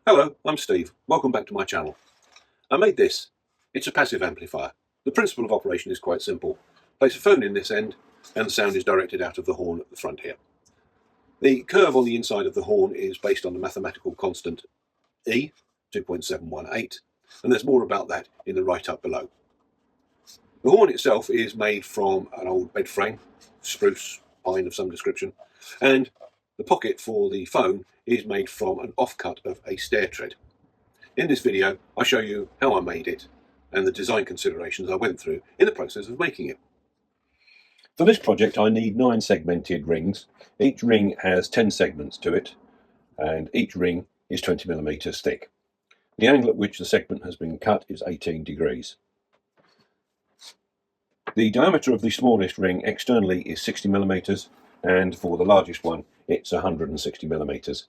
Hello, I'm Steve. Welcome back to my channel. I made this. It's a passive amplifier. The principle of operation is quite simple. Place a phone in this end and the sound is directed out of the horn at the front here. The curve on the inside of the horn is based on the mathematical constant E, 2.718, and there's more about that in the write-up below. The horn itself is made from an old bed frame, spruce, pine of some description, and the pocket for the phone is made from an offcut of a stair tread. In this video, I show you how I made it and the design considerations I went through in the process of making it. For this project, I need 9 segmented rings. Each ring has 10 segments to it, and each ring is 20mm thick. The angle at which the segment has been cut is 18 degrees. The diameter of the smallest ring externally is 60mm, and for the largest one, it's 160mm.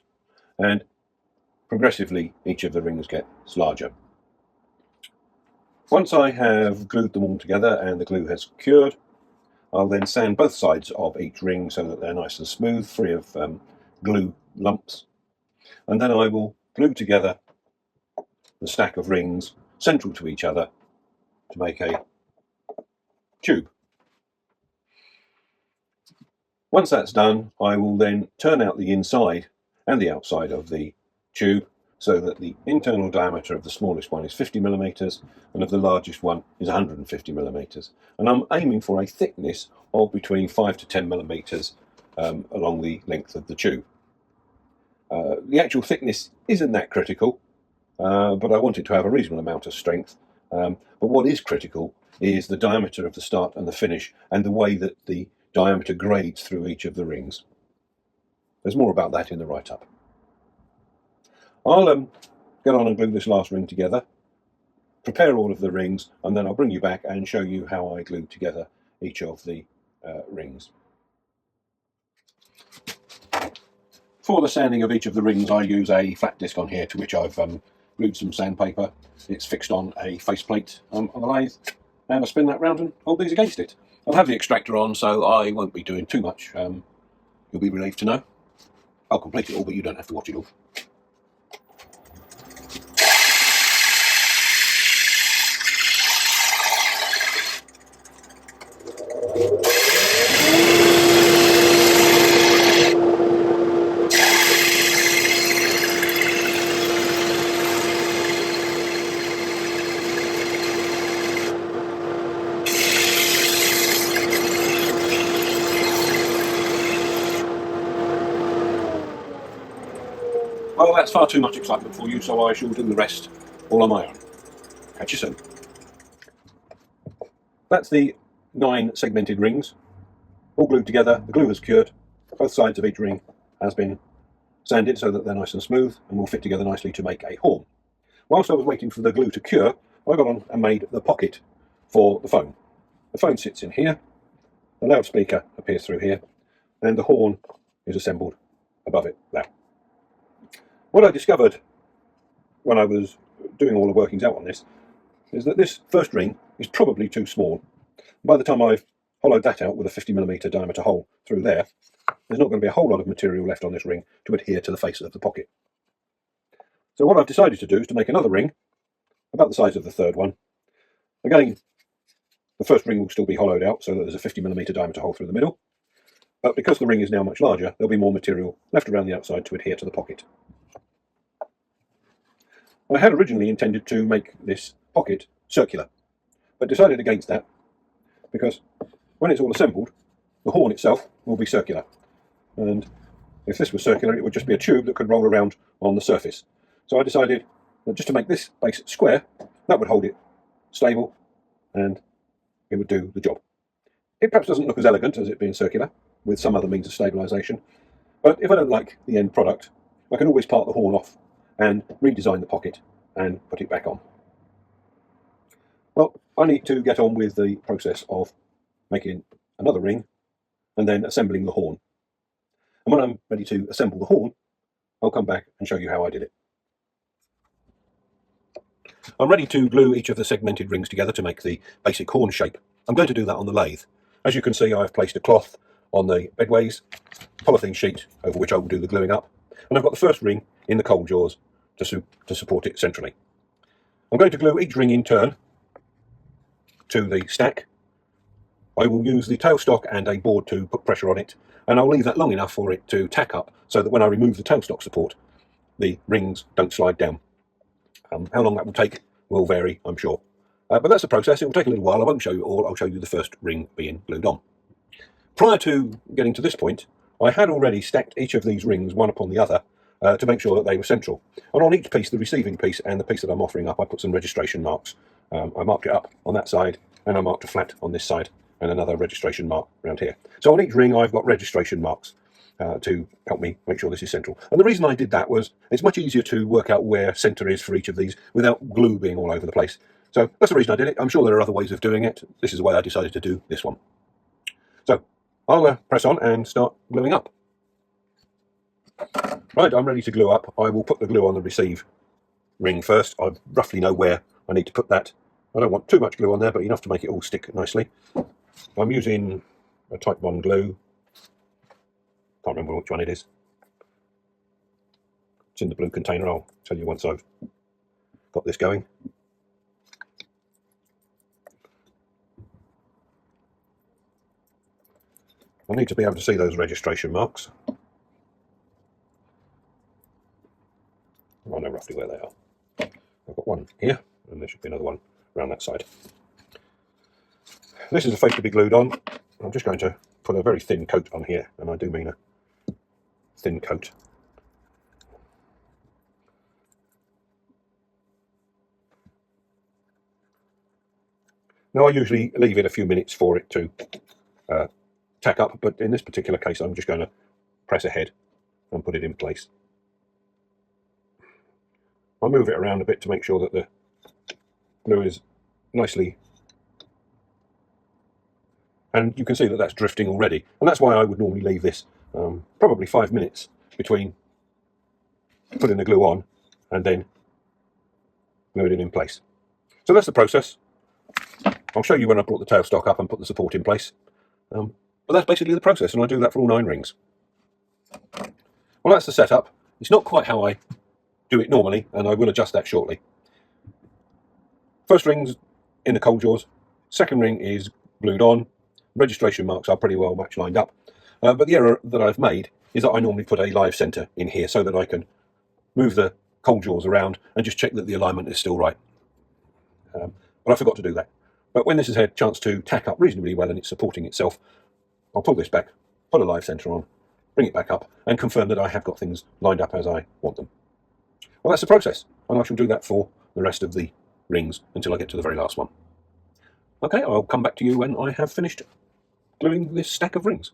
And progressively, each of the rings gets larger. Once I have glued them all together and the glue has cured, I'll then sand both sides of each ring so that they're nice and smooth, free of glue lumps. And then I will glue together the stack of rings central to each other to make a tube. Once that's done, I will then turn out the inside and the outside of the tube so that the internal diameter of the smallest one is 50mm and of the largest one is 150mm. And I'm aiming for a thickness of between 5 to 10mm along the length of the tube. The actual thickness isn't that critical, but I want it to have a reasonable amount of strength. But what is critical is the diameter of the start and the finish and the way that the diameter grades through each of the rings. There's more about that in the write-up. I'll get on and glue this last ring together, prepare all of the rings, and then I'll bring you back and show you how I glue together each of the rings. For the sanding of each of the rings, I use a flat disc on here to which I've glued some sandpaper. It's fixed on a faceplate on the lathe, and I spin that round and hold these against it. I'll have the extractor on, so I won't be doing too much. You'll be relieved to know. I'll complete it all, but you don't have to watch it all. Well, that's far too much excitement for you, so I shall do the rest all on my own. Catch you soon. That's the 9 segmented rings, all glued together. The glue has cured. Both sides of each ring has been sanded so that they're nice and smooth and will fit together nicely to make a horn. Whilst I was waiting for the glue to cure, I got on and made the pocket for the phone. The phone sits in here, the loudspeaker appears through here, and the horn is assembled above it there. What I discovered when I was doing all the workings out on this is that this first ring is probably too small. By the time I've hollowed that out with a 50mm diameter hole through there, there's not going to be a whole lot of material left on this ring to adhere to the face of the pocket. So what I've decided to do is to make another ring about the size of the third one. Again, the first ring will still be hollowed out so that there's a 50mm diameter hole through the middle, but because the ring is now much larger, there'll be more material left around the outside to adhere to the pocket. I had originally intended to make this pocket circular, but decided against that because when it's all assembled, the horn itself will be circular. And if this was circular, it would just be a tube that could roll around on the surface. So I decided that just to make this base square, that would hold it stable and it would do the job. It perhaps doesn't look as elegant as it being circular with some other means of stabilisation, but if I don't like the end product, I can always part the horn off and redesign the pocket and put it back on. Well, I need to get on with the process of making another ring and then assembling the horn. And when I'm ready to assemble the horn, I'll come back and show you how I did it. I'm ready to glue each of the segmented rings together to make the basic horn shape. I'm going to do that on the lathe. As you can see, I've placed a cloth on the bedways, polythene sheet over which I will do the gluing up, and I've got the first ring in the coal jaws to support it centrally. I'm going to glue each ring in turn to the stack. I will use the tailstock and a board to put pressure on it, and I'll leave that long enough for it to tack up so that when I remove the tailstock support, the rings don't slide down. How long that will take will vary, I'm sure. But that's the process. It will take a little while. I won't show you all. I'll show you the first ring being glued on. Prior to getting to this point, I had already stacked each of these rings one upon the other to make sure that they were central. And on each piece, the receiving piece and the piece that I'm offering up, I put some registration marks. I marked it up on that side, and I marked a flat on this side, and another registration mark around here. So on each ring, I've got registration marks to help me make sure this is central. And the reason I did that was it's much easier to work out where centre is for each of these without glue being all over the place. So that's the reason I did it. I'm sure there are other ways of doing it. This is the way I decided to do this one. So I'll press on and start gluing up. Right, I'm ready to glue up. I will put the glue on the receive ring first. I roughly know where I need to put that. I don't want too much glue on there, but enough to make it all stick nicely. I'm using a Type 1 glue. Can't remember which one it is. It's in the blue container. I'll tell you once I've got this going. I need to be able to see those registration marks. I know roughly where they are. I've got one here, and there should be another one around that side. This is a face to be glued on. I'm just going to put a very thin coat on here, and I do mean a thin coat. Now I usually leave it a few minutes for it to tack up, but in this particular case I'm just going to press ahead and put it in place. I'll move it around a bit to make sure that the glue is nicely, and you can see that that's drifting already, and that's why I would normally leave this probably 5 minutes between putting the glue on and then gluing it in place. So that's the process. I'll show you when I brought the tailstock up and put the support in place. But that's basically the process, and I do that for all 9 rings. Well, that's the setup. It's not quite how I do it normally, and I will adjust that shortly. First ring's in the cold jaws. Second ring is glued on. Registration marks are pretty well match lined up. But the error that I've made is that I normally put a live centre in here so that I can move the cold jaws around and just check that the alignment is still right. But I forgot to do that. But when this has had a chance to tack up reasonably well and it's supporting itself, I'll pull this back, put a live centre on, bring it back up, and confirm that I have got things lined up as I want them. Well, that's the process, and I shall do that for the rest of the rings until I get to the very last one. Okay, I'll come back to you when I have finished gluing this stack of rings.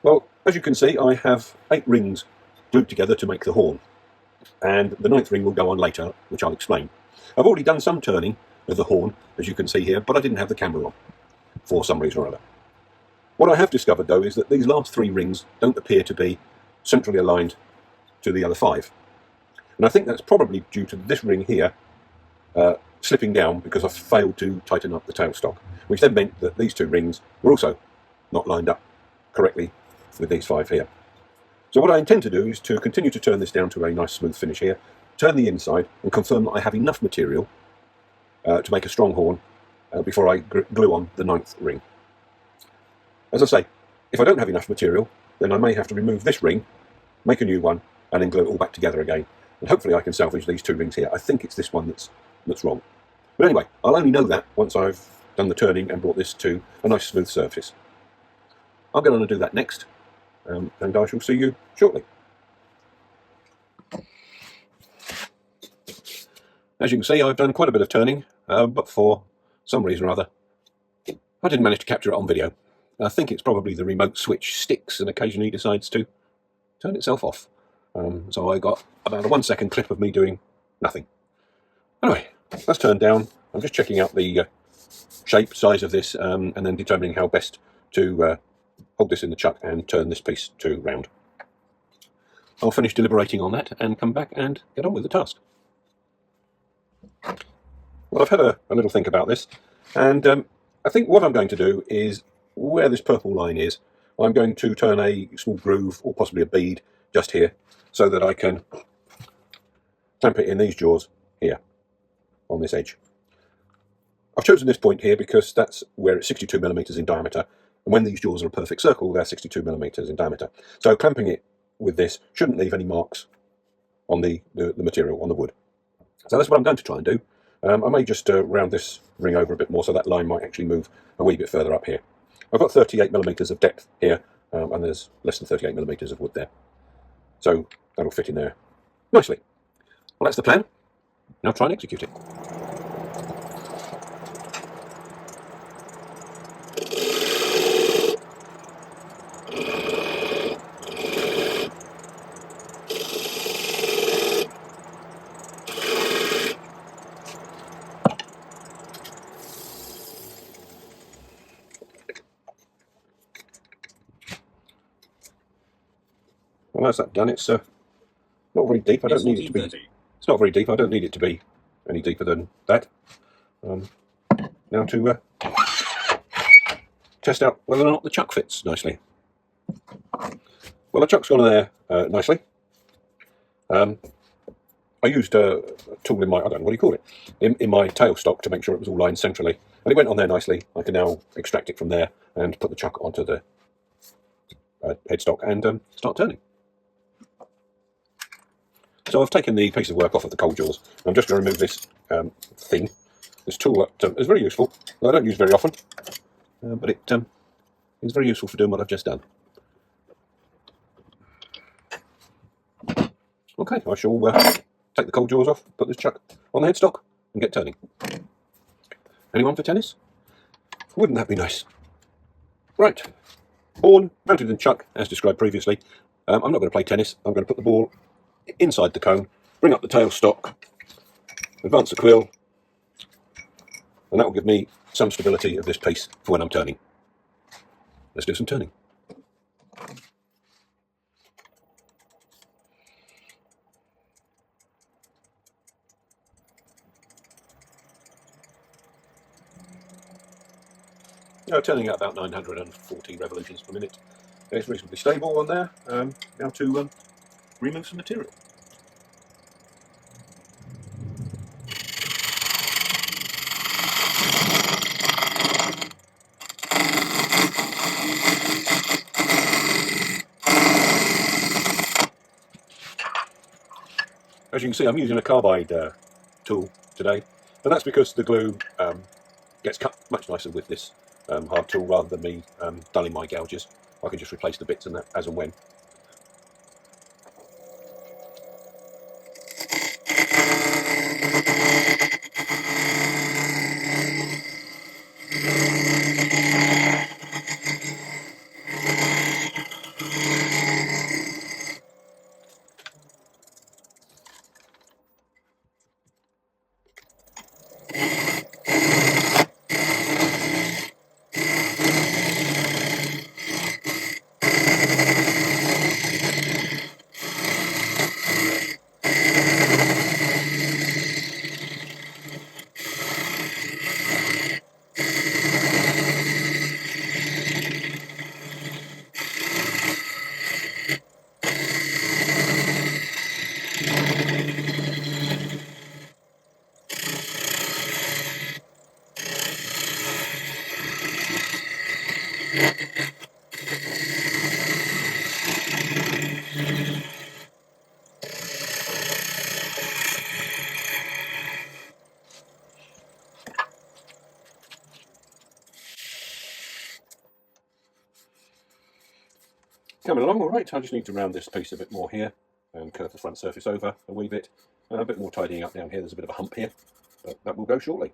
Well, as you can see, I have 8 rings glued together to make the horn, and the 9th ring will go on later, which I'll explain. I've already done some turning of the horn, as you can see here, but I didn't have the camera on for some reason or other. What I have discovered, though, is that these last 3 rings don't appear to be centrally aligned to the other 5. And I think that's probably due to this ring here slipping down because I failed to tighten up the tailstock, which then meant that these 2 rings were also not lined up correctly with these 5 here. So what I intend to do is to continue to turn this down to a nice smooth finish here, turn the inside and confirm that I have enough material to make a strong horn before I glue on the 9th ring. As I say, if I don't have enough material, then I may have to remove this ring, make a new one, and then glue it all back together again. And hopefully I can salvage these 2 rings here. I think it's this one that's wrong. But anyway, I'll only know that once I've done the turning and brought this to a nice smooth surface. I'll get on and do that next, and I shall see you shortly. As you can see, I've done quite a bit of turning, but for some reason or other, I didn't manage to capture it on video. I think it's probably the remote switch sticks and occasionally decides to turn itself off. So I got about a 1-second clip of me doing nothing. Anyway, that's turned down. I'm just checking out the shape, size of this, and then determining how best to hold this in the chuck and turn this piece to round. I'll finish deliberating on that and come back and get on with the task. Well, I've had a little think about this, and I think what I'm going to do is where this purple line is, I'm going to turn a small groove or possibly a bead just here so that I can clamp it in these jaws here on this edge. I've chosen this point here because that's where it's 62mm in diameter, and when these jaws are a perfect circle, they're 62mm in diameter. So clamping it with this shouldn't leave any marks on the material, on the wood. So that's what I'm going to try and do. I may just round this ring over a bit more so that line might actually move a wee bit further up here. I've got 38mm of depth here, and there's less than 38mm of wood there. So that'll fit in there nicely. Well, that's the plan. Now try and execute it. Well, that's that done. It's not very deep. I don't need it to be. It's not very deep. I don't need it to be any deeper than that. Now to test out whether or not the chuck fits nicely. Well, the chuck's gone in there nicely. I used a tool in my, I don't know what do you call it, in my tailstock to make sure it was all lined centrally, and it went on there nicely. I can now extract it from there and put the chuck onto the headstock and start turning. So I've taken the piece of work off of the cold jaws. I'm just going to remove this thing, this tool that is very useful, that I don't use very often, but it is very useful for doing what I've just done. Okay, I shall take the cold jaws off, put this chuck on the headstock and get turning. Anyone for tennis? Wouldn't that be nice? Right, horn mounted in chuck as described previously. I'm not going to play tennis. I'm going to put the ball inside the cone, bring up the tailstock, advance the quill, and that will give me some stability of this piece for when I'm turning. Let's do some turning. Turning at about 940 revolutions per minute. It's reasonably stable on there. Now to remove some material. As you can see, I'm using a carbide tool today, and that's because the glue gets cut much nicer with this hard tool rather than me dulling my gouges. I can just replace the bits and that as and when. Coming along all right. I just need to round this piece a bit more here and curve the front surface over a wee bit. A bit more tidying up down here. There's a bit of a hump here, but that will go shortly.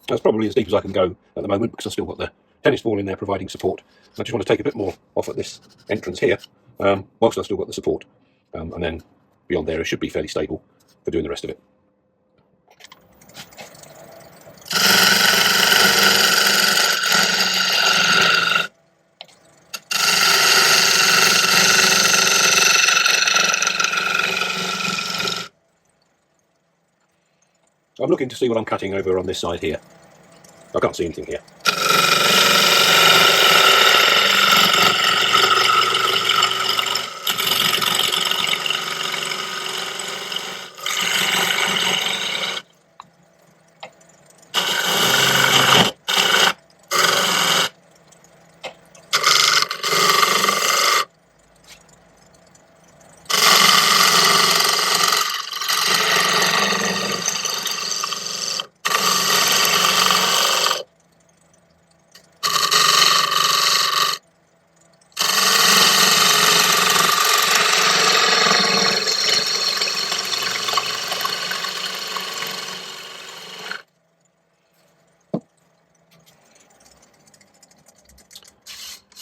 That's probably as deep as I can go at the moment because I've still got the tennis ball in there providing support. I just want to take a bit more off at this entrance here, whilst I've still got the support. And then beyond there it should be fairly stable for doing the rest of it. I'm looking to see what I'm cutting over on this side here. I can't see anything here.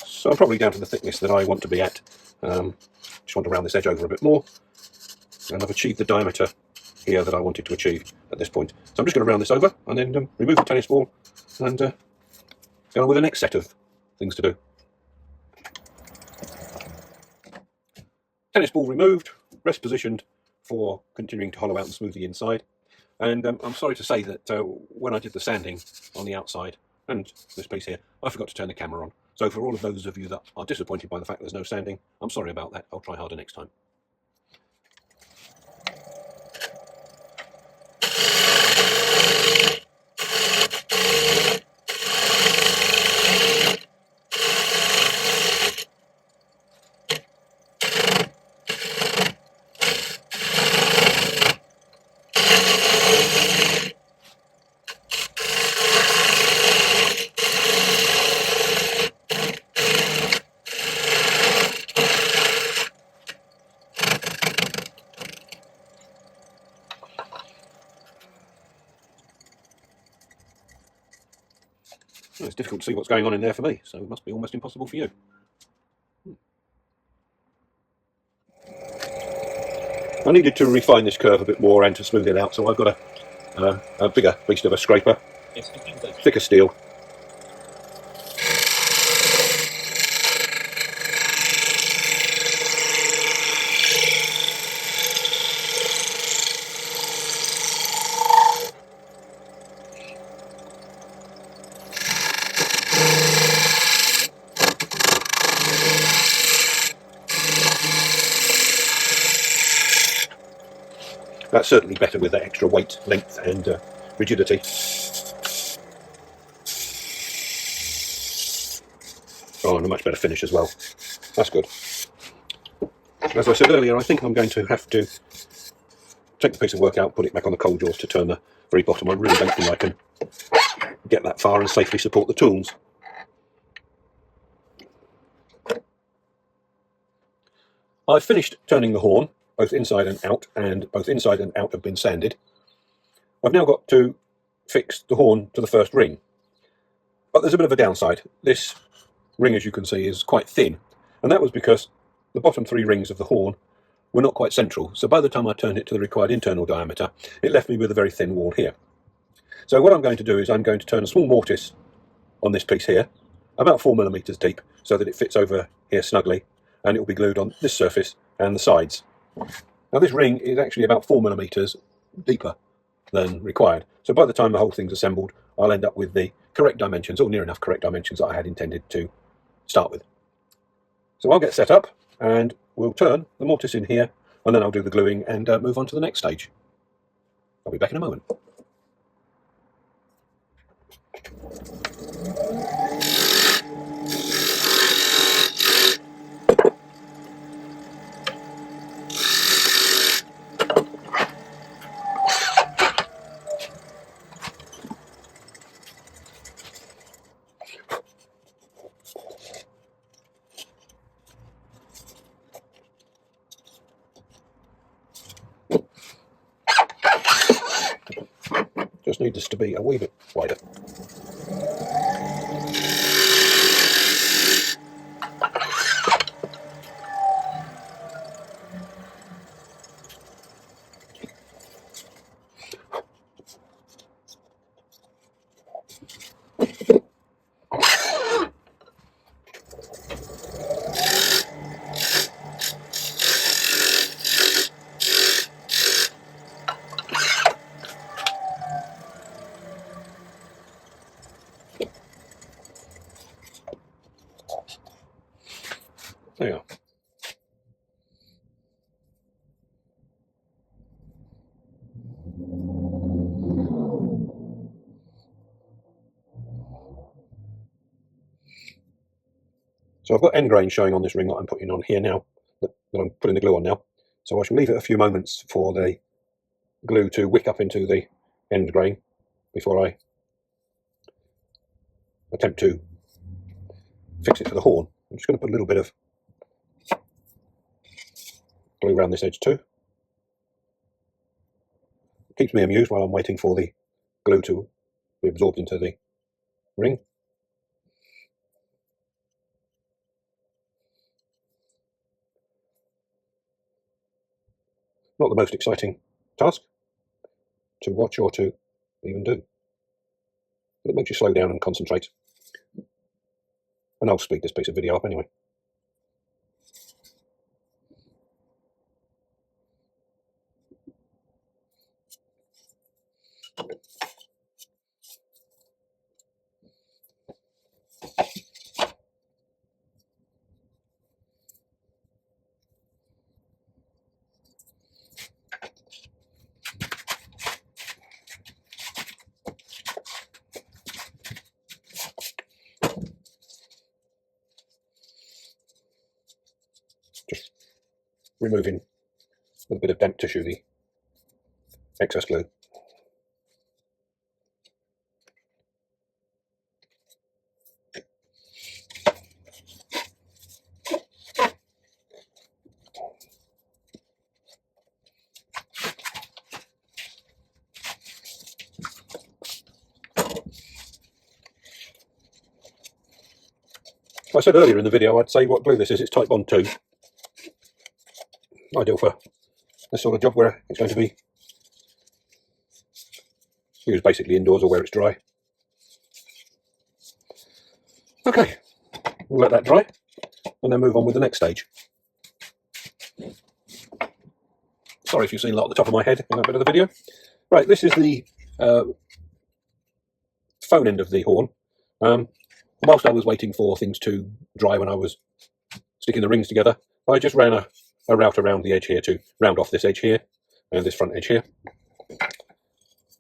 So I'm probably down to the thickness that I want to be at. Just want to round this edge over a bit more. And I've achieved the diameter here that I wanted to achieve at this point. So I'm just going to round this over and then remove the tennis ball and go on with the next set of things to do. Tennis ball removed, rest positioned for continuing to hollow out and smooth the inside. And I'm sorry to say that when I did the sanding on the outside and this piece here, I forgot to turn the camera on. So for all of those of you that are disappointed by the fact there's no sanding, I'm sorry about that. I'll try harder next time. Well, it's difficult to see what's going on in there for me, so it must be almost impossible for you. I needed to refine this curve a bit more and to smooth it out, so I've got a bigger beast of a scraper, thicker steel. That's certainly better with that extra weight, length and rigidity. Oh, and a much better finish as well. That's good. As I said earlier, I think I'm going to have to take the piece of work out, put it back on the coal jaws to turn the very bottom. I really don't think I can get that far and safely support the tools. I've finished turning the horn, both inside and both inside and out have been sanded. I've now got to fix the horn to the first ring. But there's a bit of a downside. This ring, as you can see, is quite thin, and that was because the bottom three rings of the horn were not quite central. So by the time I turned it to the required internal diameter, it left me with a very thin wall here. So what I'm going to do is I'm going to turn a small mortise on this piece here, about 4mm deep, so that it fits over here snugly, and it will be glued on this surface and the sides. Now this ring is actually about 4mm deeper than required, so by the time the whole thing's assembled, I'll end up with the correct dimensions, or near enough correct dimensions that I had intended to start with. So I'll get set up and we'll turn the mortise in here, and then I'll do the gluing and move on to the next stage. I'll be back in a moment. Just need this to be a wee bit wider. There you are. So I've got end grain showing on this ring that I'm putting on here now, that I'm putting the glue on now. So I shall leave it a few moments for the glue to wick up into the end grain before I attempt to fix it to the horn. I'm just going to put a little bit of glue around this edge too. It keeps me amused while I'm waiting for the glue to be absorbed into the ring. Not the most exciting task to watch or to even do, but it makes you slow down and concentrate. And I'll speed this piece of video up anyway. Just removing with a bit of damp tissue the excess glue. I said earlier in the video I'd say what glue this is. It's Type Bond 2. Ideal for this sort of job where it's going to be used basically indoors or where it's dry. Okay, we'll let that dry and then move on with the next stage. Sorry if you've seen a lot at the top of my head in that bit of the video. Right, this is the phone end of the horn. Whilst I was waiting for things to dry when I was sticking the rings together, I just ran a route around the edge here to round off this edge here and this front edge here.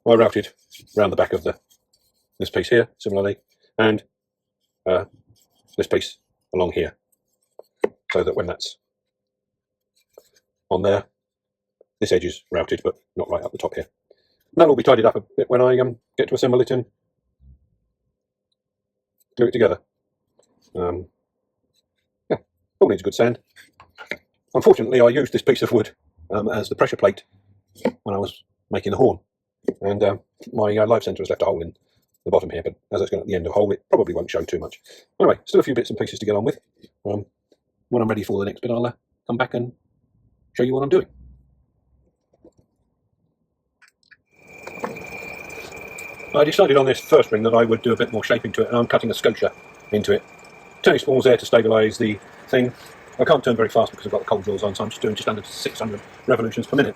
I routed around the back of this piece here similarly, and this piece along here, so that when that's on there, this edge is routed but not right up the top here. And that'll be tidied up a bit when I get to assemble it and glue it together. Yeah, all needs a good sand. Unfortunately, I used this piece of wood as the pressure plate when I was making the horn, and my live centre has left a hole in the bottom here, but as it's going at the end of the hole, it probably won't show too much. Anyway, still a few bits and pieces to get on with. When I'm ready for the next bit, I'll come back and show you what I'm doing. I decided on this first ring that I would do a bit more shaping to it, and I'm cutting a scotia into it. Tennis balls there to stabilise the thing. I can't turn very fast because I've got the cold drills on, so I'm just doing just under 600 revolutions per minute.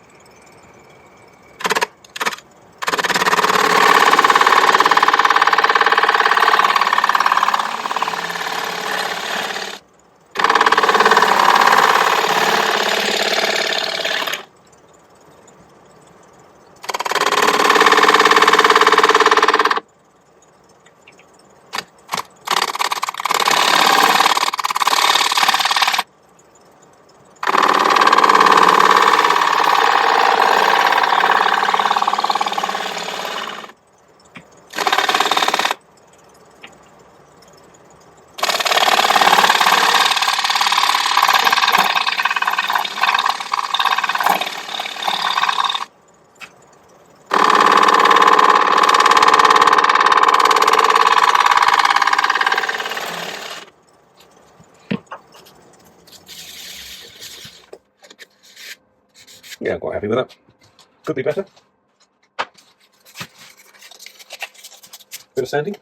Yeah, I'm quite happy with that. Could be better. Bit of sanding.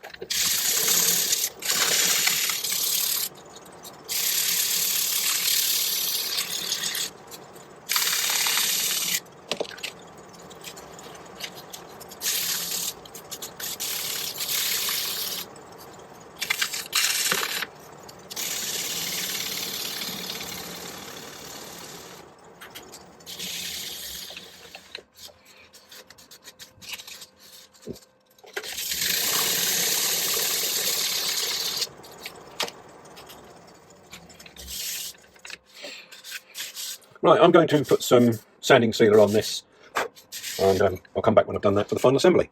Right, I'm going to put some sanding sealer on this, and I'll come back when I've done that for the final assembly.